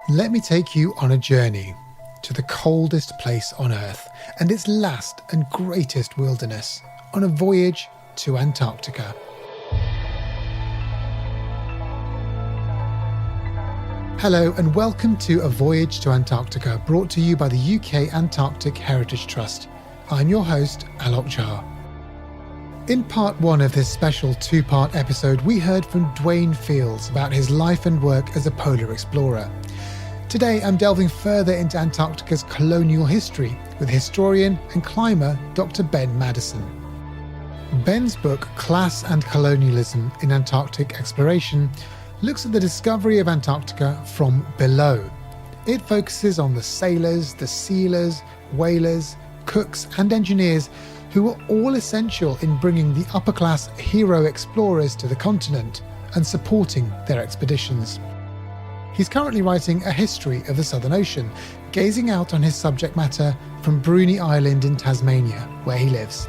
Let me take you on a journey to the coldest place on Earth and its last and greatest wilderness, on a voyage to Antarctica. Hello and welcome to A Voyage to Antarctica, brought to you by the UK Antarctic Heritage Trust. I'm your host, Alok Jha. In part one of this special two-part episode, we heard from Dwayne Fields about his life and work as a polar explorer. Today, I'm delving further into Antarctica's colonial history with historian and climber Dr Ben Maddison. Ben's book, Class and Colonialism in Antarctic Exploration, looks at the discovery of Antarctica from below. It focuses on the sailors, the sealers, whalers, cooks and engineers who were all essential in bringing the upper-class hero explorers to the continent and supporting their expeditions. He's currently writing a history of the Southern Ocean, gazing out on his subject matter from Bruny Island in Tasmania, where he lives.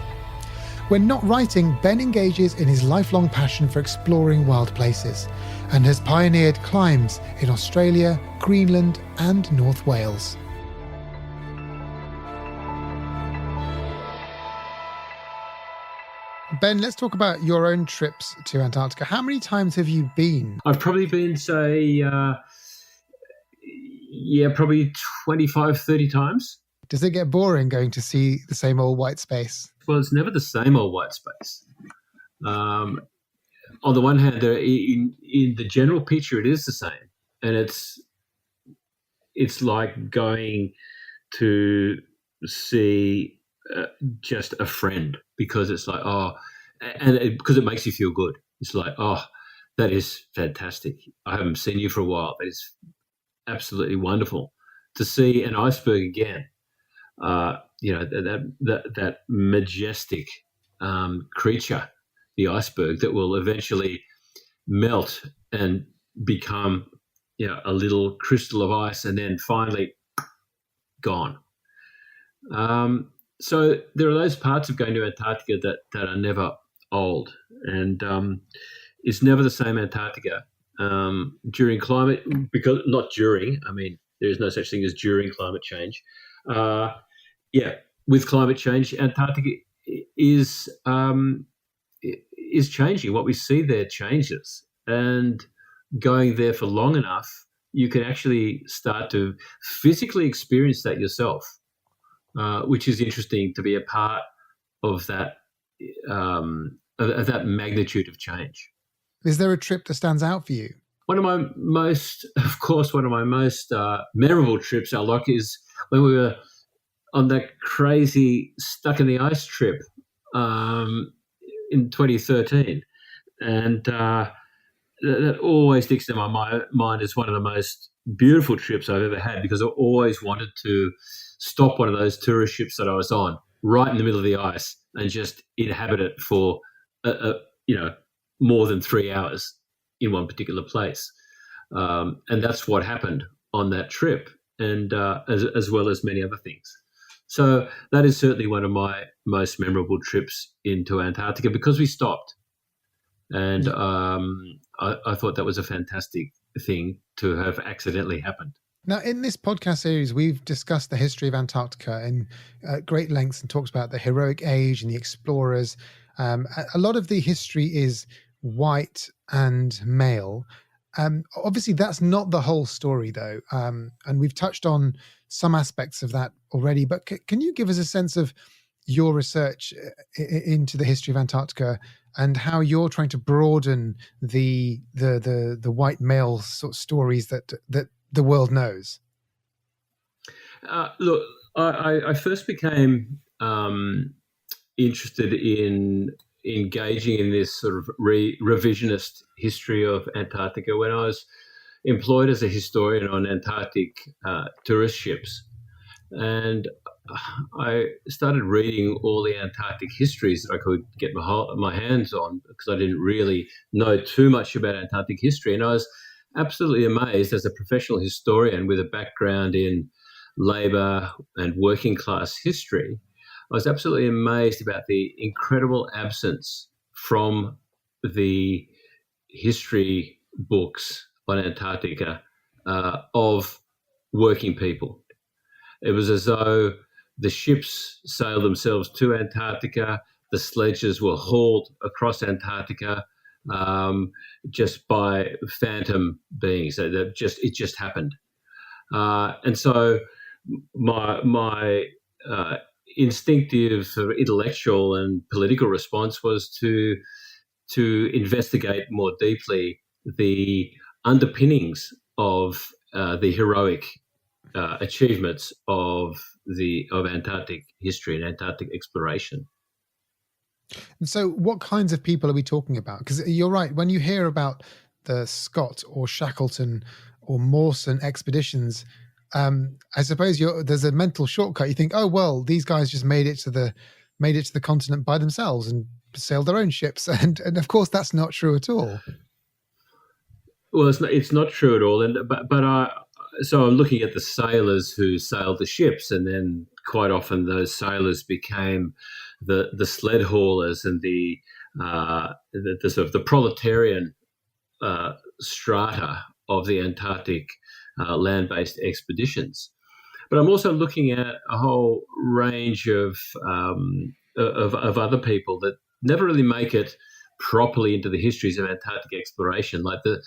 When not writing, Ben engages in his lifelong passion for exploring wild places and has pioneered climbs in Australia, Greenland and North Wales. Ben, let's talk about your own trips to Antarctica. How many times have you been? I've probably been, probably 25, 30 times. Does it get boring going to see the same old white space? Well, it's never the same old white space. On the one hand, in the general picture, it is the same. And it's like going to see just a friend, because it's like, because it makes you feel good. It's like, that is fantastic. I haven't seen you for a while. That is absolutely wonderful to see an iceberg again. That majestic creature, the iceberg, that will eventually melt and become, a little crystal of ice, and then finally gone. So there are those parts of going to Antarctica that are never old, and it's never the same Antarctica during climate, because not during. I mean, there is no such thing as during climate change. With climate change, Antarctica is changing. What we see there changes, and going there for long enough, you can actually start to physically experience that yourself. Which is interesting to be a part of that magnitude of change. Is there a trip that stands out for you? One of my most memorable trips, Alok, is when we were on that crazy stuck in the ice trip in 2013, and that always sticks in my mind as one of the most beautiful trips I've ever had, because I always wanted to stop one of those tourist ships that I was on right in the middle of the ice and just inhabit it for more than 3 hours in one particular place, and that's what happened on that trip, and as well as many other things. So that is certainly one of my most memorable trips into Antarctica, because we stopped, and I thought that was a fantastic thing to have accidentally happened. Now, in this podcast series, we've discussed the history of Antarctica in great lengths and talked about the heroic age and the explorers. A lot of the history is white and male. Obviously, that's not the whole story, though. And we've touched on some aspects of that already. But can you give us a sense of your research into the history of Antarctica and how you're trying to broaden the white male sort of stories that the world knows? Look, I first became interested in engaging in this sort of revisionist history of Antarctica when I was employed as a historian on Antarctic tourist ships. And I started reading all the Antarctic histories that I could get my hands on, because I didn't really know too much about Antarctic history. And I was absolutely amazed, as a professional historian with a background in labour and working class history, I was absolutely amazed about the incredible absence from the history books on Antarctica of working people. It was as though the ships sailed themselves to Antarctica, the sledges were hauled across Antarctica just by phantom beings. It just happened. And so my instinctive sort of intellectual and political response was to investigate more deeply the underpinnings of the heroic achievements of Antarctic history and Antarctic exploration. And so what kinds of people are we talking about? Because you're right, when you hear about the Scott or Shackleton or Mawson expeditions, I suppose there's a mental shortcut. You think, oh well, these guys just made it to the continent by themselves and sailed their own ships, and of course that's not true at all. Well, it's not true at all. So I'm looking at the sailors who sailed the ships, and then quite often those sailors became the sled haulers and the sort of the proletarian strata of the Antarctic land-based expeditions. But I'm also looking at a whole range of other people that never really make it properly into the histories of Antarctic exploration, like the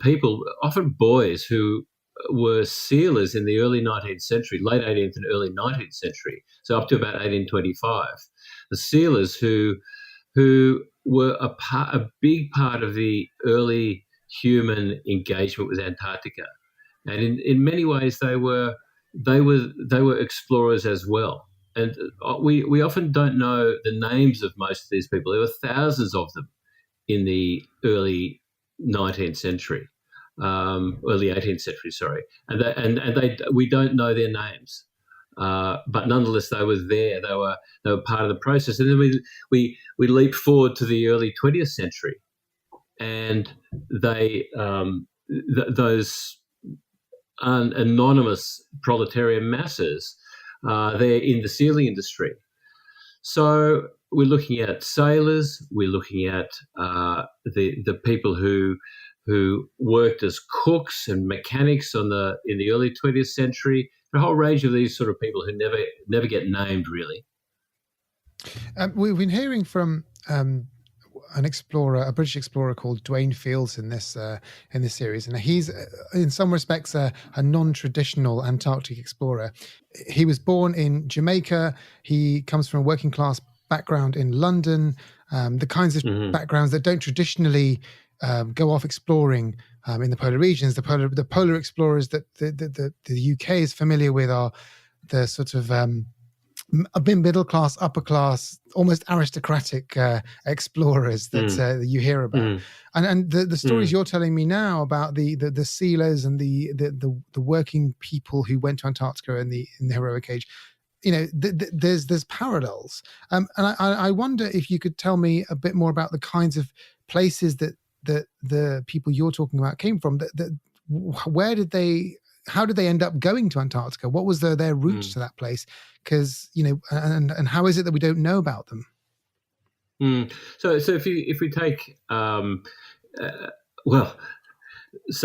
people, often boys, who were sealers in the early 19th century, late 18th and early 19th century, so up to about 1825. The sealers who were a big part of the early human engagement with Antarctica, and in many ways they were explorers as well. And we often don't know the names of most of these people. There were thousands of them in the early 19th century, early 18th century, sorry, and we don't know their names, but nonetheless they were there. They were part of the process. And then we leap forward to the early 20th century, and those anonymous proletarian masses, they're in the sealing industry. So we're looking at sailors. We're looking at the people who worked as cooks and mechanics in the early 20th century. A whole range of these sort of people who never get named, really. We've been hearing from a British explorer called Dwayne Fields in this series, and he's in some respects a non-traditional Antarctic explorer. He was born in Jamaica. He comes from a working class background in London, the kinds of backgrounds that don't traditionally go off exploring in the polar regions. The polar explorers that the UK is familiar with are the sort of a bit middle class, upper class, almost aristocratic explorers that you hear about. And the stories you're telling me now about the sealers and the working people who went to Antarctica in the heroic age, there's parallels. And I wonder if you could tell me a bit more about the kinds of places that the people you're talking about came from. How did they end up going to Antarctica? What was their route to that place? Because and how is it that we don't know about them? So if we take some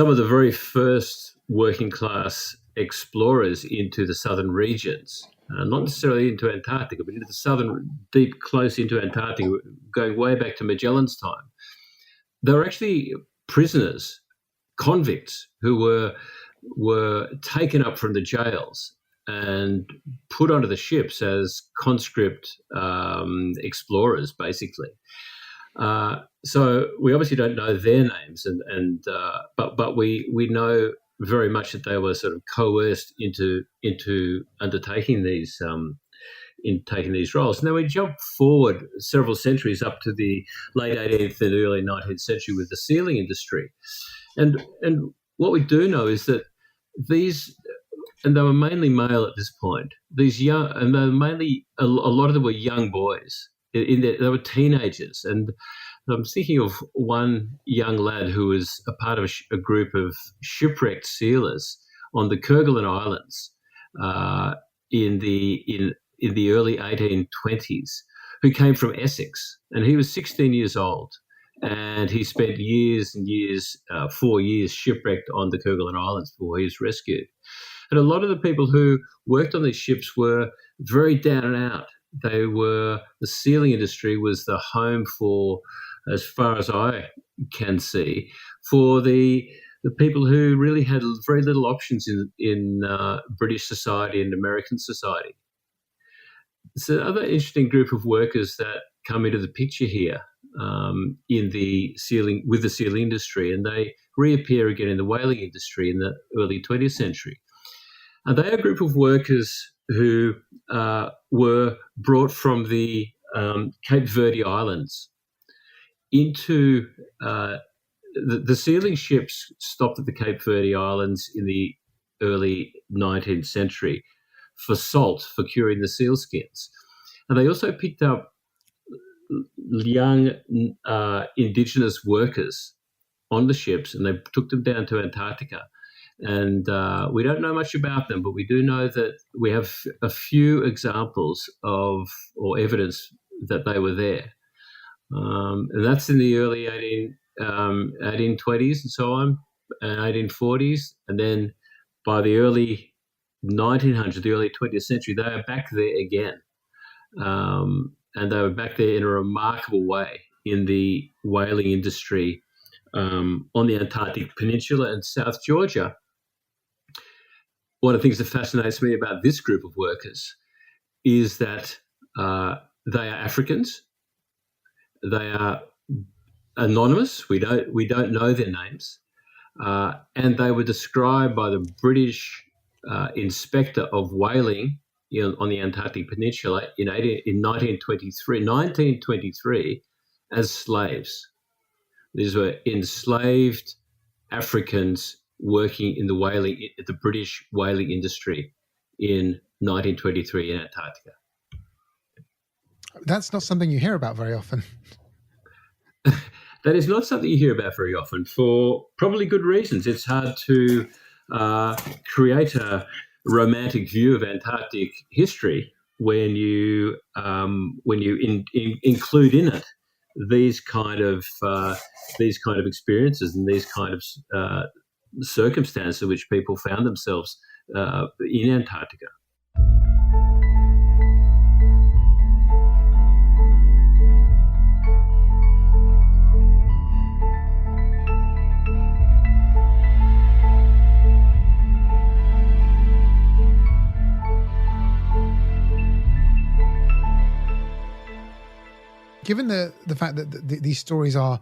of the very first working class explorers into the southern regions, not necessarily into Antarctica, but into the southern, deep, close into Antarctica, going way back to Magellan's time, they were actually prisoners, convicts who were taken up from the jails and put onto the ships as conscript explorers, basically. So we obviously don't know their names, but we know very much that they were sort of coerced into undertaking these roles. And then we jump forward several centuries up to the late 18th and early 19th century with the sealing industry, and what we do know is that these, and they were mainly male at this point, these young, and they were mainly, a lot of them were young boys. They were teenagers. And I'm thinking of one young lad who was a part of a group of shipwrecked sealers on the Kerguelen Islands in the early 1820s, who came from Essex. And he was 16 years old. and he spent years and years, 4 years, shipwrecked on the Kerguelen Islands before he was rescued. And a lot of the people who worked on these ships were very down and out. The sealing industry was the home for, as far as I can see, for the people who really had very little options in British society and American society. It's another interesting group of workers that come into the picture here with the sealing industry, and they reappear again in the whaling industry in the early 20th century. And they are a group of workers who were brought from the Cape Verde Islands into the sealing ships stopped at the Cape Verde Islands in the early 19th century for salt, for curing the seal skins. And they also picked up young indigenous workers on the ships, and they took them down to Antarctica. And we don't know much about them, but we do know that we have a few examples or evidence that they were there. And that's in the early 1820s and so on, and 1840s. And then by the early 1900s, the early 20th century, they are back there again. And they were back there in a remarkable way in the whaling industry on the Antarctic Peninsula and South Georgia. One of the things that fascinates me about this group of workers is that they are Africans. They are anonymous. We don't know their names, and they were described by the British inspector of whaling on the Antarctic Peninsula in 1923 as slaves. These were enslaved Africans working in the British whaling industry in 1923 in Antarctica. That's not something you hear about very often. That is not something you hear about very often for probably good reasons. It's hard to create a romantic view of Antarctic history when you include in it these kind of experiences and these kind of circumstances in which people found themselves in Antarctica. Given the fact that these stories are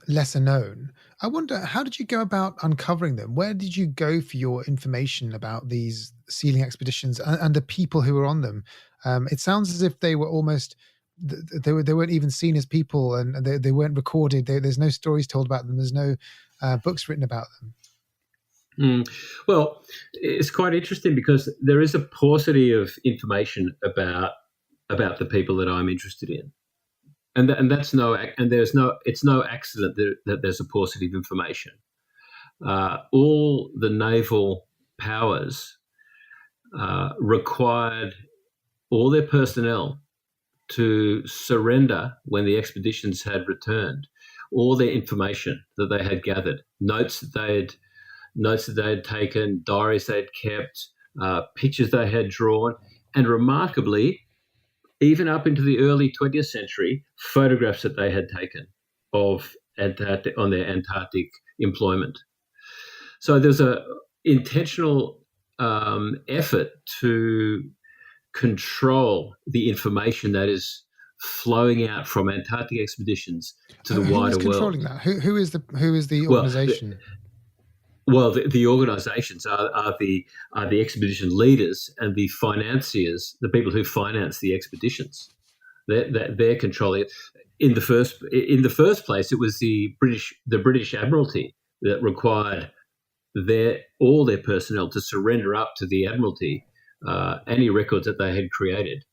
lesser known, I wonder, how did you go about uncovering them? Where did you go for your information about these sealing expeditions and the people who were on them? It sounds as if they were almost, they weren't even seen as people, and they weren't recorded. There's no stories told about them. There's no books written about them. Well, it's quite interesting because there is a paucity of information about the people that I'm interested in. And it's no accident that there's a paucity of information. All the naval powers required all their personnel to surrender when the expeditions had returned, all their information that they had gathered, notes that they had taken, diaries they had kept, pictures they had drawn, and remarkably, even up into the early 20th century, photographs that they had taken of Antarctic on their Antarctic employment. So there's an intentional effort to control the information that is flowing out from Antarctic expeditions to the wider world. Who is controlling that? Who is the organisation? Well, the organisations are the expedition leaders and the financiers, the people who finance the expeditions. They're controlling it. In the first place, it was the British Admiralty that required all their personnel to surrender up to the Admiralty any records that they had created,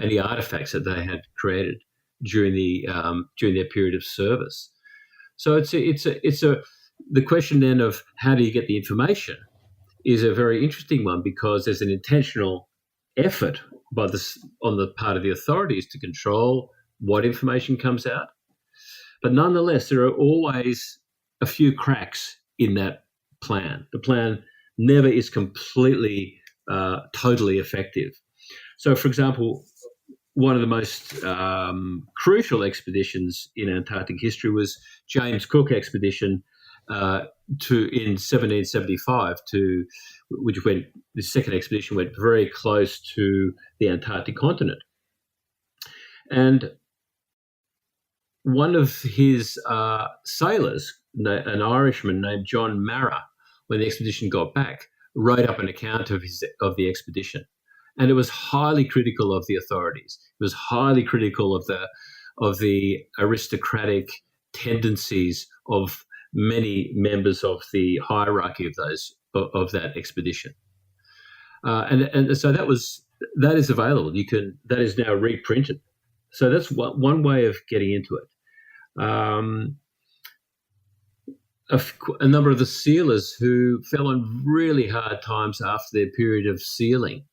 any artefacts that they had created during their period of service. So the question then of how do you get the information is a very interesting one, because there's an intentional effort on the part of the authorities to control what information comes out. But nonetheless, there are always a few cracks in that plan. The plan never is completely, totally effective. So, for example, one of the most crucial expeditions in Antarctic history was James Cook expedition in 1775 the second expedition went very close to the Antarctic continent. And one of his sailors, an Irishman named John Marra, when the expedition got back, wrote up an account of the expedition. And it was highly critical of the authorities. It was highly critical of the aristocratic tendencies of many members of the hierarchy of that expedition. And so that is available. That is now reprinted. So that's one way of getting into it. A number of the sealers who fell on really hard times after their period of sealing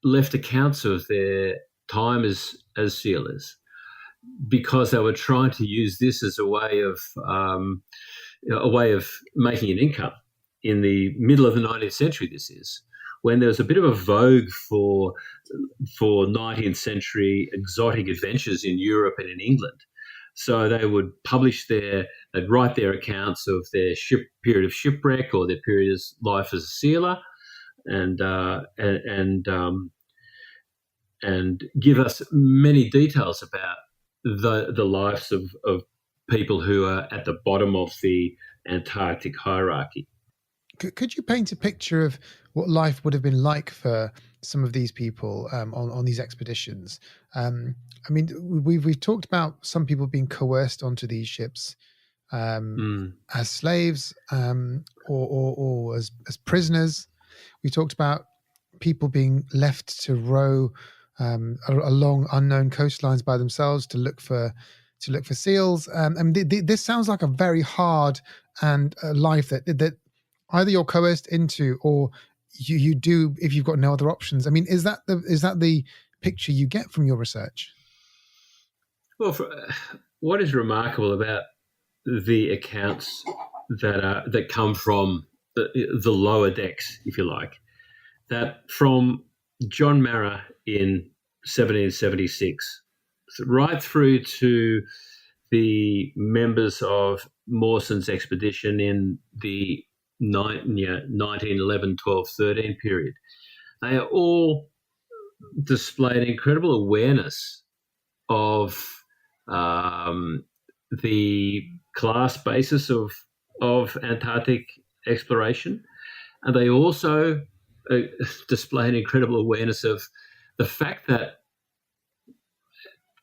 left accounts of their time as sealers, because they were trying to use this as a way of making an income in the middle of the 19th century. This is when there was a bit of a vogue for 19th century exotic adventures in Europe and in England. So they would they'd write their accounts of their period of shipwreck or their period of life as a sealer, and give us many details about the lives of people who are at the bottom of the Antarctic hierarchy. Could you paint a picture of what life would have been like for some of these people on these expeditions? I mean, we've talked about some people being coerced onto these ships as slaves or as prisoners. We talked about people being left to row along unknown coastlines by themselves to look for seals. I mean, this sounds like a very hard and life that either you're coerced into or you do if you've got no other options. I mean, is that the picture you get from your research? Well, what is remarkable about the accounts that come from the lower decks, if you like, that from John Marra in 1776 right through to the members of Mawson's expedition in the 1911, 12, 13 period, they are all displayed incredible awareness of the class basis of Antarctic exploration, and they also display an incredible awareness of the fact that,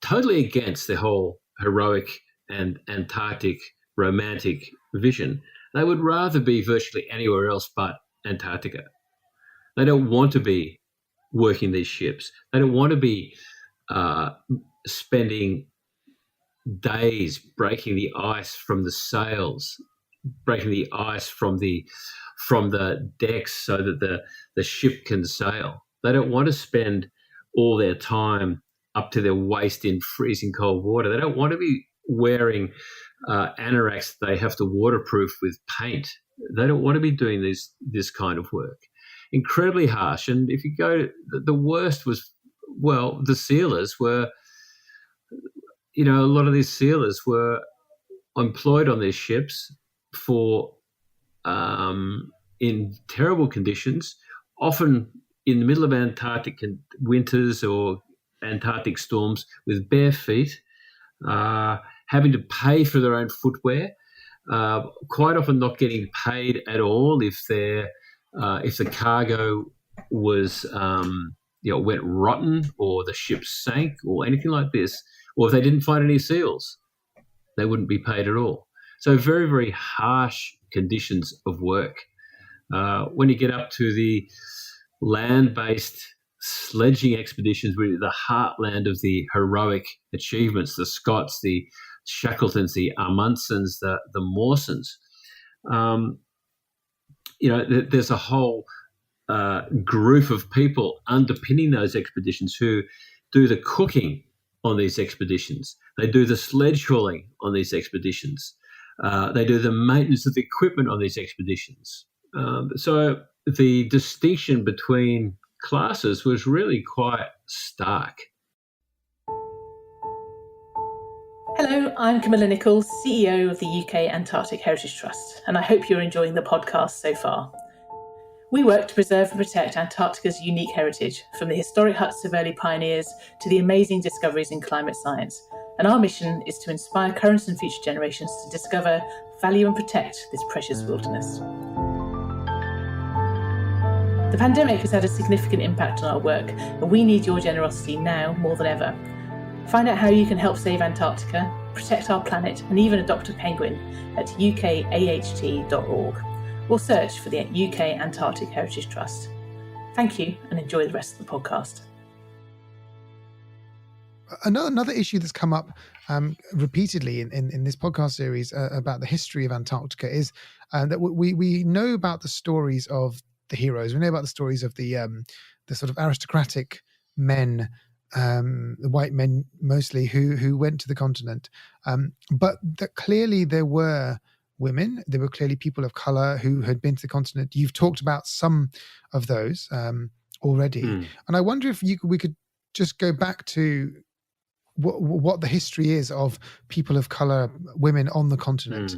totally against the whole heroic and Antarctic romantic vision, they would rather be virtually anywhere else but Antarctica. They don't want to be working these ships. They don't want to be spending days breaking the ice from the sails, breaking the ice from the decks so that the ship can sail. They don't want to spend all their time up to their waist in freezing cold water. They don't want to be wearing anoraks they have to waterproof with paint. They don't want to be doing this kind of work. Incredibly harsh. And if you go, the worst was, well, the sealers were, a lot of these sealers were employed on these ships for in terrible conditions, often in the middle of Antarctic winters or Antarctic storms, with bare feet, having to pay for their own footwear, quite often not getting paid at all if the cargo was went rotten or the ship sank or anything like this, or if they didn't find any seals, they wouldn't be paid at all. So very, very harsh conditions of work. When you get up to the land-based sledging expeditions, really the heartland of the heroic achievements, the Scotts, the Shackletons, the Amundsens, the Mawsons, there's a whole group of people underpinning those expeditions who do the cooking on these expeditions. They do the sledge hauling on these expeditions. They do the maintenance of the equipment on these expeditions. So the distinction between classes was really quite stark. Hello, I'm Camilla Nichols, CEO of the UK Antarctic Heritage Trust, and I hope you're enjoying the podcast so far. We work to preserve and protect Antarctica's unique heritage, from the historic huts of early pioneers to the amazing discoveries in climate science. And our mission is to inspire current and future generations to discover, value and protect this precious wilderness. The pandemic has had a significant impact on our work, and we need your generosity now more than ever. Find out how you can help save Antarctica, protect our planet, and even adopt a penguin at ukaht.org, or search for the UK Antarctic Heritage Trust. Thank you, and enjoy the rest of the podcast. Another issue that's come up repeatedly in this podcast series about the history of Antarctica is that we know about the stories of the heroes. We know about the stories of the sort of aristocratic men, the white men mostly, who went to the continent, but that clearly there were women, there were clearly people of color who had been to the continent. You've talked about some of those already, and I wonder if we could just go back to what the history is of people of color, women on the continent,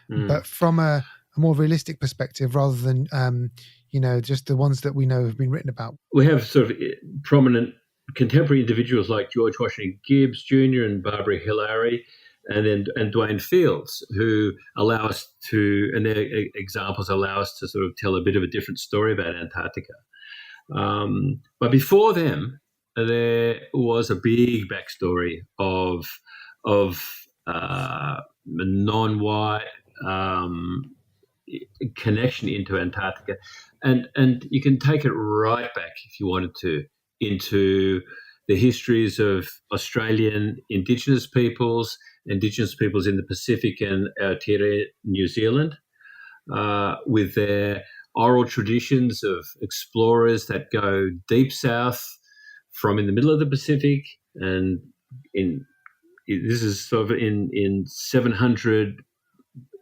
but from a more realistic perspective rather than just the ones that we know have been written about. We have sort of prominent contemporary individuals like George Washington Gibbs Jr. and Barbara Hillary, and Dwayne Fields, who allow us to, and their examples allow us to sort of tell a bit of a different story about Antarctica. But before them, there was a big backstory of non-white connection into Antarctica, and you can take it right back if you wanted to into the histories of Australian Indigenous peoples in the Pacific and Aotearoa, New Zealand, with their oral traditions of explorers that go deep south from in the middle of the Pacific, and this is sort of in 700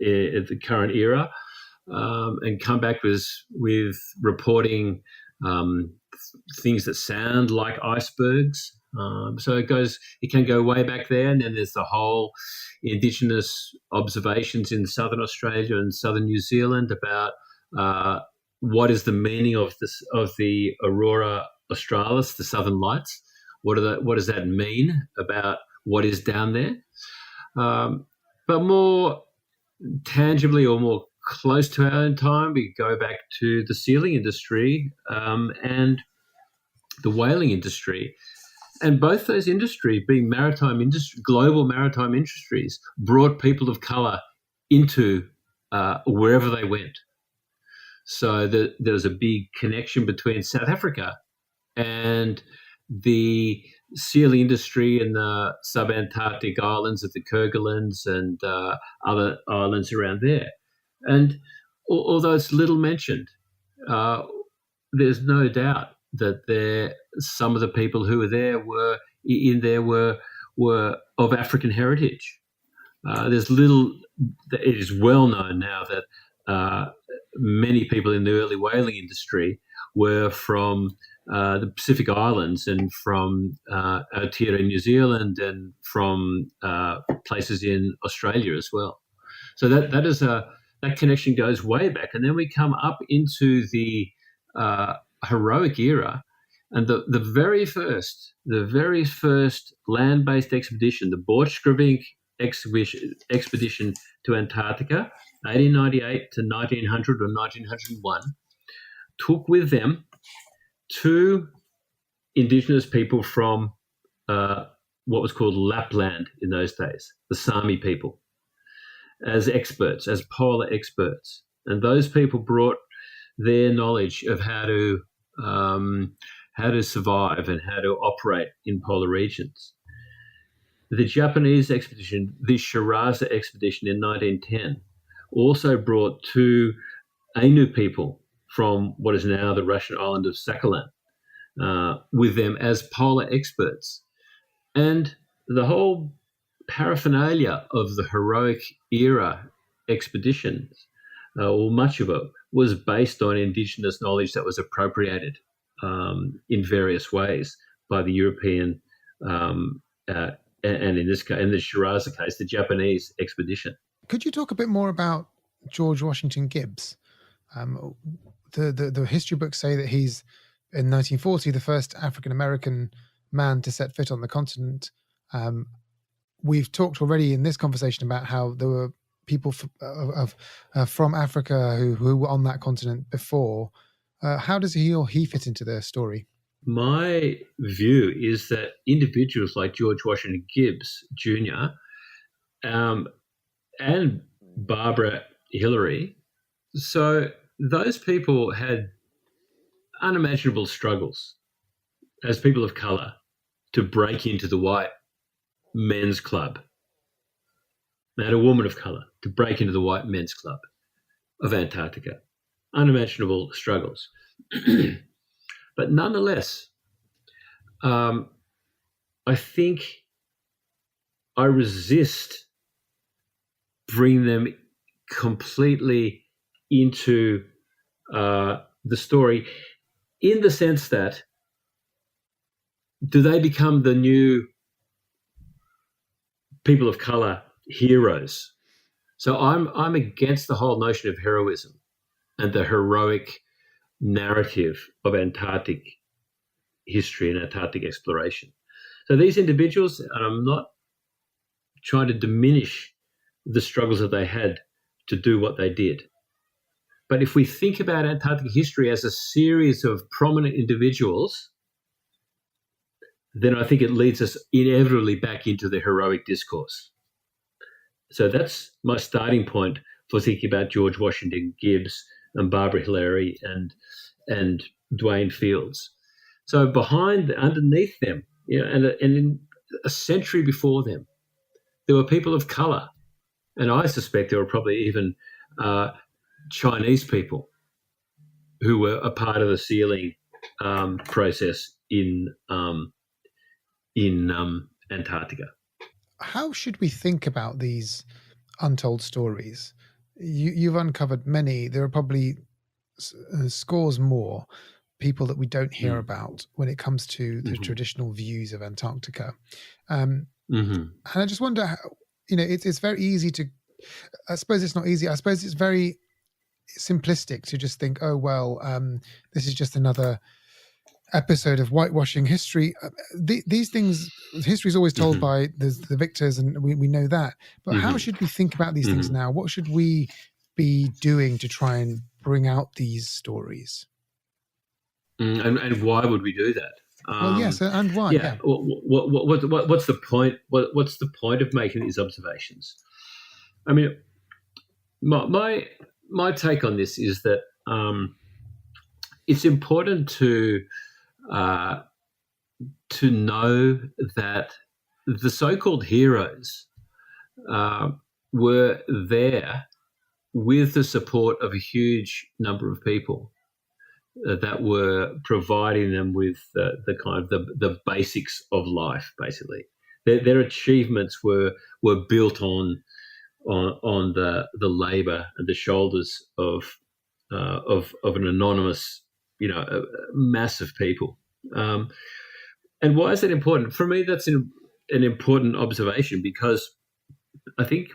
at the current era, and come back with reporting things that sound like icebergs. So it can go way back there, and then there's the whole Indigenous observations in southern Australia and southern New Zealand about what is the meaning of the Aurora Australis, the Southern Lights. What does that mean about what is down there? But more tangibly or more close to our own time, we go back to the sealing industry and the whaling industry. And both those industries, being global maritime industries, brought people of colour into wherever they went. So there was a big connection between South Africa and the sealing industry in the subantarctic islands of the Kerguelens and other islands around there. And although it's little mentioned, there's no doubt that some of the people who were there were of African heritage. It is well known now that many people in the early whaling industry were from the Pacific Islands and from Aotearoa, New Zealand, and from places in Australia as well. So that connection goes way back, and then we come up into the heroic era, and the very first land-based expedition, the Borchgrevink expedition to Antarctica, 1898 to 1900 or 1901, took with them two Indigenous people from what was called Lapland in those days, the Sami people, as experts, as polar experts. And those people brought their knowledge of how to survive and how to operate in polar regions. The Japanese expedition, the Shiraza expedition in 1910, also brought two Ainu people from what is now the Russian island of Sakhalin with them as polar experts. And the whole paraphernalia of the heroic era expeditions, or much of it, was based on Indigenous knowledge that was appropriated in various ways by the European, and in this case, in the Shiraza case, the Japanese expedition. Could you talk a bit more about George Washington Gibbs? The history books say that he's, in 1940, the first African-American man to set foot on the continent. We've talked already in this conversation about how there were people from Africa who were on that continent before. How does he or he fit into the story? My view is that individuals like George Washington Gibbs Jr. And Barbara Hillary, so those people had unimaginable struggles as people of colour to break into the white men's club, and a woman of colour to break into the white men's club of Antarctica. Unimaginable struggles. But nonetheless, I think I resist bringing them completely into the story, in the sense that, do they become the new people of colour heroes? So I'm against the whole notion of heroism and the heroic narrative of Antarctic history and Antarctic exploration. So these individuals, and I'm not trying to diminish the struggles that they had to do what they did, but if we think about Antarctic history as a series of prominent individuals, then I think it leads us inevitably back into the heroic discourse. So that's my starting point for thinking about George Washington Gibbs and Barbara Hillary and Dwayne Fields. So underneath them, and in a century before them, there were people of colour, and I suspect there were probably even Chinese people who were a part of the sealing process in Antarctica. How should we think about these untold stories? You've uncovered many. There are probably scores more people that we don't hear about when it comes to the traditional views of Antarctica. And I just wonder how, it's very easy to, I suppose it's not easy, I suppose it's very simplistic to just think, oh, well, this is just another episode of whitewashing history. These things, history is always told by the victors, and we know that. But how should we think about these things now? What should we be doing to try and bring out these stories? And why would we do that? Well, yes, and why? Yeah. What's the point? What's the point of making these observations? I mean, my take on this is that it's important to know that the so-called heroes were there with the support of a huge number of people that were providing them with the kind of the basics of life. Basically, their achievements were built on the labour and the shoulders of an anonymous, mass of people. And why is that important? For me, that's an important observation, because I think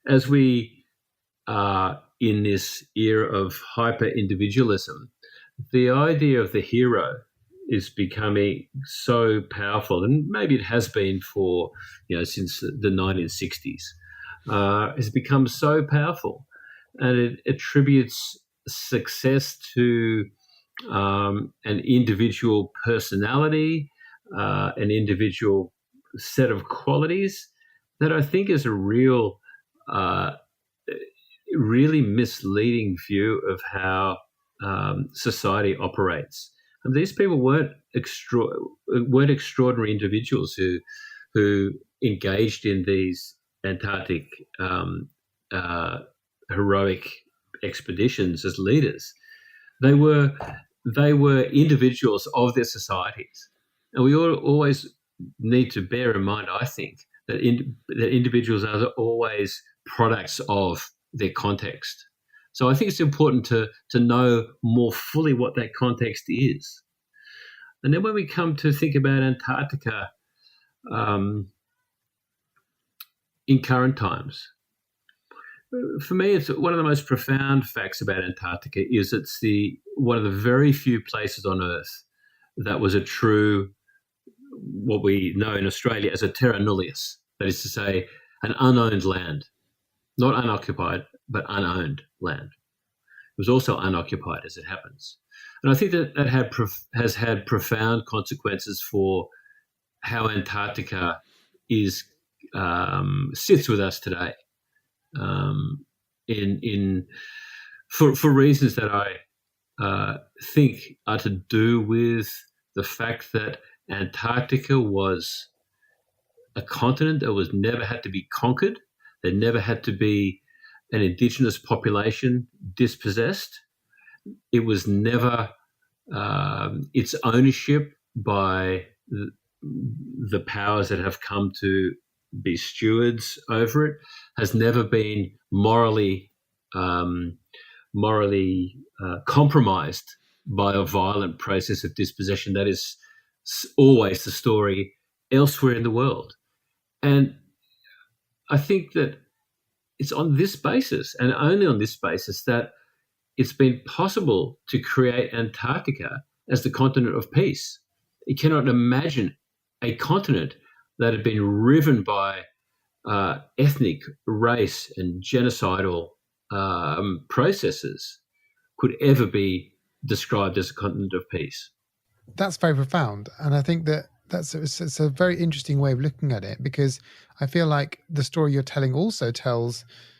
as we are in this era of hyper-individualism, the idea of the hero is becoming so powerful, and maybe it has been for, since the 1960s, has become so powerful, and it attributes success to an individual personality, an individual set of qualities that I think is a really misleading view of how society operates. And these people weren't extraordinary individuals who engaged in these Antarctic heroic expeditions as leaders. They were individuals of their societies, and we always need to bear in mind, I think, that individuals are always products of their context. So I think it's important to know more fully what that context is. And then when we come to think about Antarctica in current times, for me, it's one of the most profound facts about Antarctica is it's one of the very few places on Earth that was a true, what we know in Australia as a terra nullius, that is to say, an unowned land, not unoccupied, but unowned land. It was also unoccupied, as it happens. And I think that has had profound consequences for how Antarctica sits with us today. For reasons that I think are to do with the fact that Antarctica was a continent that was never had to be conquered. There never had to be an indigenous population dispossessed. It was never its ownership by the powers that have come to be stewards over it has never been morally compromised by a violent process of dispossession. That is always the story elsewhere in the world. And I think that it's on this basis, and only on this basis, that it's been possible to create Antarctica as the continent of peace. You cannot imagine a continent that had been riven by ethnic, race, and genocidal processes could ever be described as a continent of peace. That's very profound. And I think that it's a very interesting way of looking at it, because I feel like the story you're telling also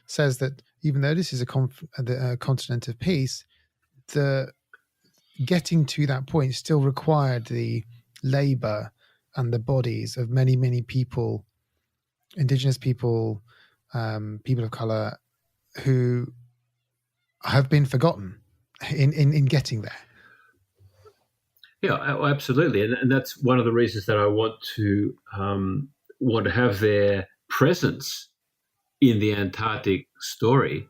says that even though this is a continent of peace, the getting to that point still required the labor and the bodies of many, many people, indigenous people, people of color, who have been forgotten in getting there. Yeah, absolutely, and that's one of the reasons that I want to have their presence in the Antarctic story,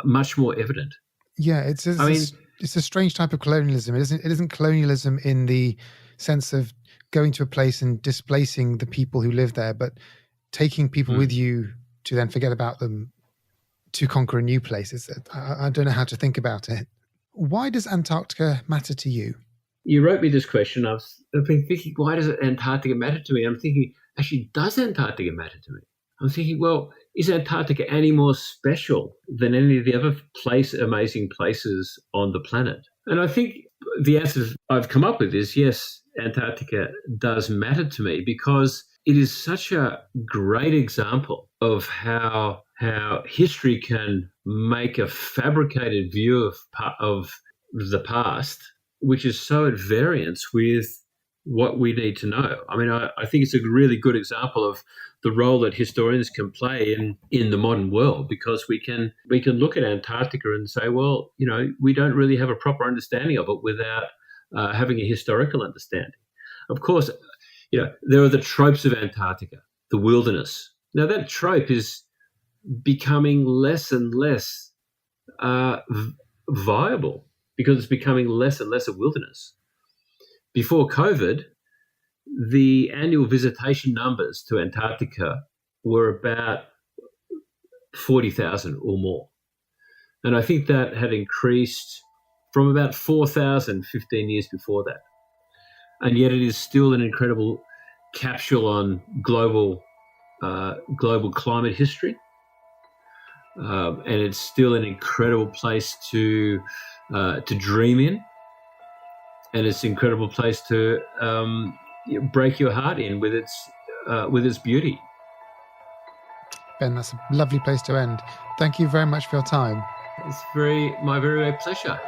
much more evident. Yeah, it's a strange type of colonialism. It isn't colonialism in the sense of going to a place and displacing the people who live there, but taking people with you to then forget about them to conquer a new place. I don't know how to think about it. Why does Antarctica matter to you? You wrote me this question. I've been thinking, why does Antarctica matter to me? I'm thinking, actually, does Antarctica matter to me? I'm thinking, well, is Antarctica any more special than any of the other amazing places on the planet? And I think the answer I've come up with is yes, Antarctica does matter to me, because it is such a great example of how history can make a fabricated view of the past, which is so at variance with what we need to know. I mean, I think it's a really good example of the role that historians can play in the modern world, because we can look at Antarctica and say, well, we don't really have a proper understanding of it without having a historical understanding. Of course, there are the tropes of Antarctica, the wilderness. Now, that trope is becoming less and less viable, because it's becoming less and less a wilderness. Before COVID, the annual visitation numbers to Antarctica were about 40,000 or more. And I think that had increased from about 4,000 15 years before that. And yet it is still an incredible capsule on global climate history. And it's still an incredible place to dream in. And it's an incredible place to break your heart in with its beauty. Ben, that's a lovely place to end. Thank you very much for your time. It's my very pleasure.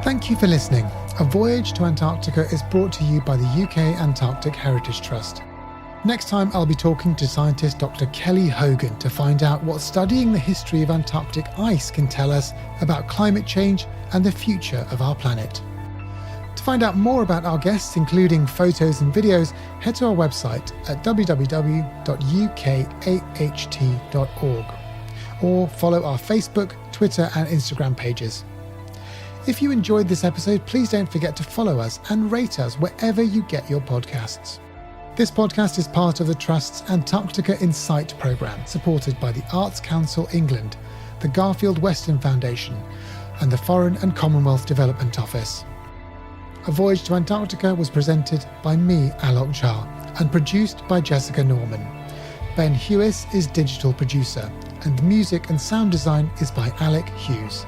Thank you for listening. A Voyage to Antarctica is brought to you by the UK Antarctic Heritage Trust. Next time, I'll be talking to scientist Dr. Kelly Hogan to find out what studying the history of Antarctic ice can tell us about climate change and the future of our planet. To find out more about our guests, including photos and videos, head to our website at www.ukaht.org or follow our Facebook, Twitter and Instagram pages. If you enjoyed this episode, please don't forget to follow us and rate us wherever you get your podcasts. This podcast is part of the Trust's Antarctica Insight programme, supported by the Arts Council England, the Garfield Weston Foundation and the Foreign and Commonwealth Development Office. A Voyage to Antarctica was presented by me, Alok Jha, and produced by Jessica Norman. Ben Hewis is digital producer, and the music and sound design is by Alec Hughes.